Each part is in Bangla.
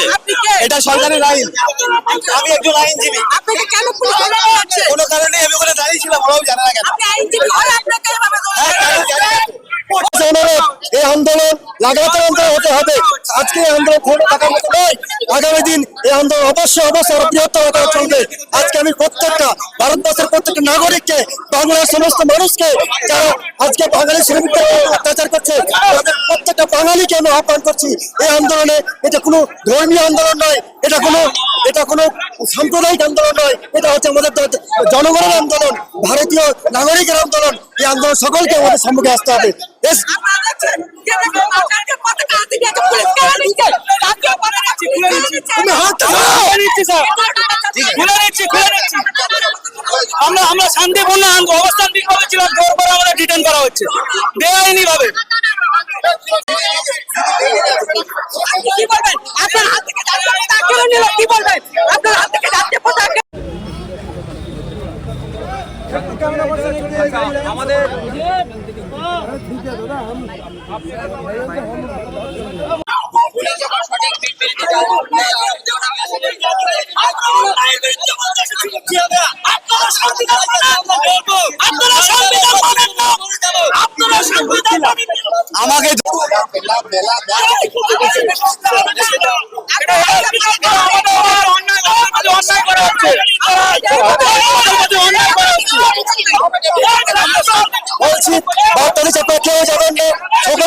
যাচ্ছে? এটা সরকারের আইন। আমি একজন আইনজীবী। আপনাকে কেন পুলিশ ধরে নিয়ে যাচ্ছে? কোনো কারণে আমি ওখানে দাঁড়িয়েছিলাম, ওরাও জানে না কেন। আপনি আইনজীবী হয়ে আপনাকে এভাবে ধরে হ্যাঁ, নিয়ে কেন যাচ্ছে? জানি না। এই আন্দোলন লাগাতার আন্দোলন হতে হবে। আজকে এই আন্দোলন কোনো টাকার মতো নয়। আগামী দিন এই আন্দোলন অবশ্যই আরো বৃহত্তর আকারে চলবে। আজকে আমি প্রত্যেকটা ভারতবর্ষের প্রত্যেকটা নাগরিককে, বাংলার সমস্ত মানুষকে, যারা আজকে বাঙালি শ্রমিকদের উপর অত্যাচার করছে, তাদের প্রত্যেকটা বাঙালিকে আমি আহ্বান করছি এই আন্দোলনে। এটা কোনো ধর্মীয় আন্দোলন নয়, এটা কোনো সাম্প্রদায়িক আন্দোলন নয়, এটা হচ্ছে আমাদের জনগণের আন্দোলন, ভারতীয় নাগরিকের আন্দোলন। এই আন্দোলন সকলকে আমাদের সম্মুখে আসতে হবে। আপনারা দেখছেন, যেভাবে সরকারকে পতাকা হাতে নিয়ে পুলিশ কেড়ে নিচ্ছে, জাতীয় পতাকা পুলিশ কেড়ে নিচ্ছে। তুমি হাত ধরো। খুলে নিচ্ছি। আমরা শান্তিপূর্ণ অবস্থান বিক্ষোভে ছিলাম, জোর করে আমাদের ডিটেইন করা হচ্ছে বেআইনি ভাবে। আপনি কি বলবেন? আপনার হাত থেকে জাতীয় পতাকা কেড়ে নিল, কি বলবেন? আপনার হাত থেকে জাতীয় পতাকা আমাকে বলছি, বার্তালি চাপা কেউ যাবেন না, সকলে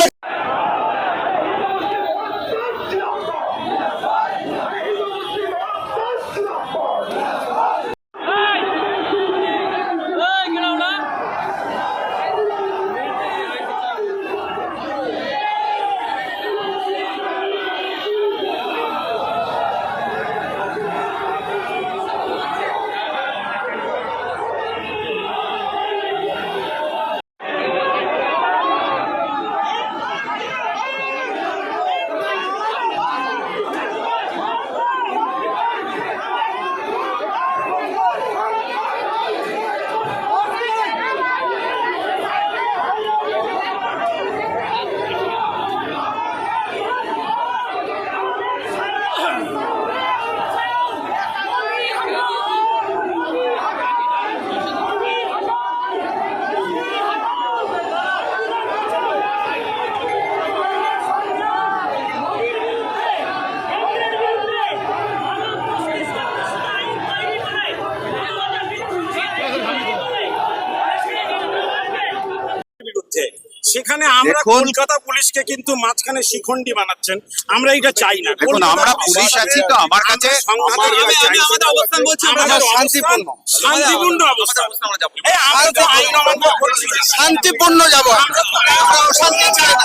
সেখানে আমরা কলকাতা পুলিশকে কিন্তু মাঝখানে শিখন্ডি বানাচ্ছেন, আমরা এটা চাই না। দেখুন, আমরা পুলিশ আছি তো, আমার কাছে অবস্থান বলছি, আমরা শান্তিপূর্ণ অবস্থা। এই আমরা তো আইন অমান্য করছি না। শান্তিপূর্ণ যাবো। শান্তি চাই না।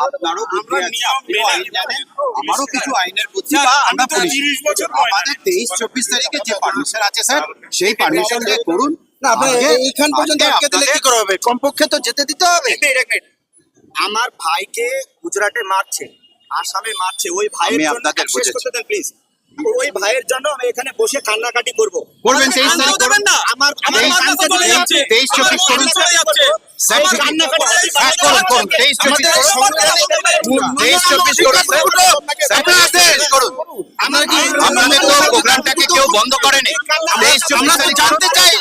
আপনারও বুদ্ধি আছে, আপনিও আইন জানেন, আমারও কিছু আইনের বুদ্ধি। আমরা পুলিশ, আমাদের 23-24 তারিখে যে পারমিশন আছে স্যার, সেই পারমিশন দিয়ে করুন না। এইখান পর্যন্ত আটকে দিলে কি করে হবে? কমপক্ষে তো যেতে দিতে হবে। আমার ভাইকে গুজরাটে মারছে, আসামে মারছে, ওই ভাইয়ের আমি জন্য আপনাদের শেষ করতে দেন প্লিজ। ওই ভাইয়ের জন্য আমি এখানে বসে কান্নাকাটি করবো। করবেন 23 তারিখ করবেন না। আমার আমার মাথা চলে যাচ্ছে। 23-24 করুন স্যার। স্যার কান্নাকাটি করুন 23-24 করুন। 23-24 করুন স্যার। করুন। আপনাদের তো প্রোগ্রামটাকে কেউ বন্ধ করেনি। 23-24 তারিখ জানতে চাই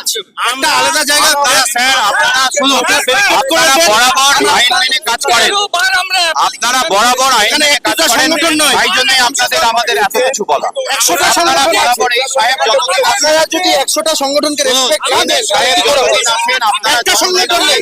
একটা আলাদা জায়গা। স্যার আপনারা শুনুন, আপনারা বরাবর আইন মেনে কাজ করেন, আপনারা বরাবর আইন মেনে কাজ করেন, তাই জন্যই আপনাদের আমাদের এত কিছু বলা। 100টা আপনারা বরাবর এই সাহেব জনগণকে, আপনারা যদি 100টা সংগঠনকে রেসপেক্ট করেন, সাহেব জনগণ আসেন, আপনারা একটা সংগঠন নেই।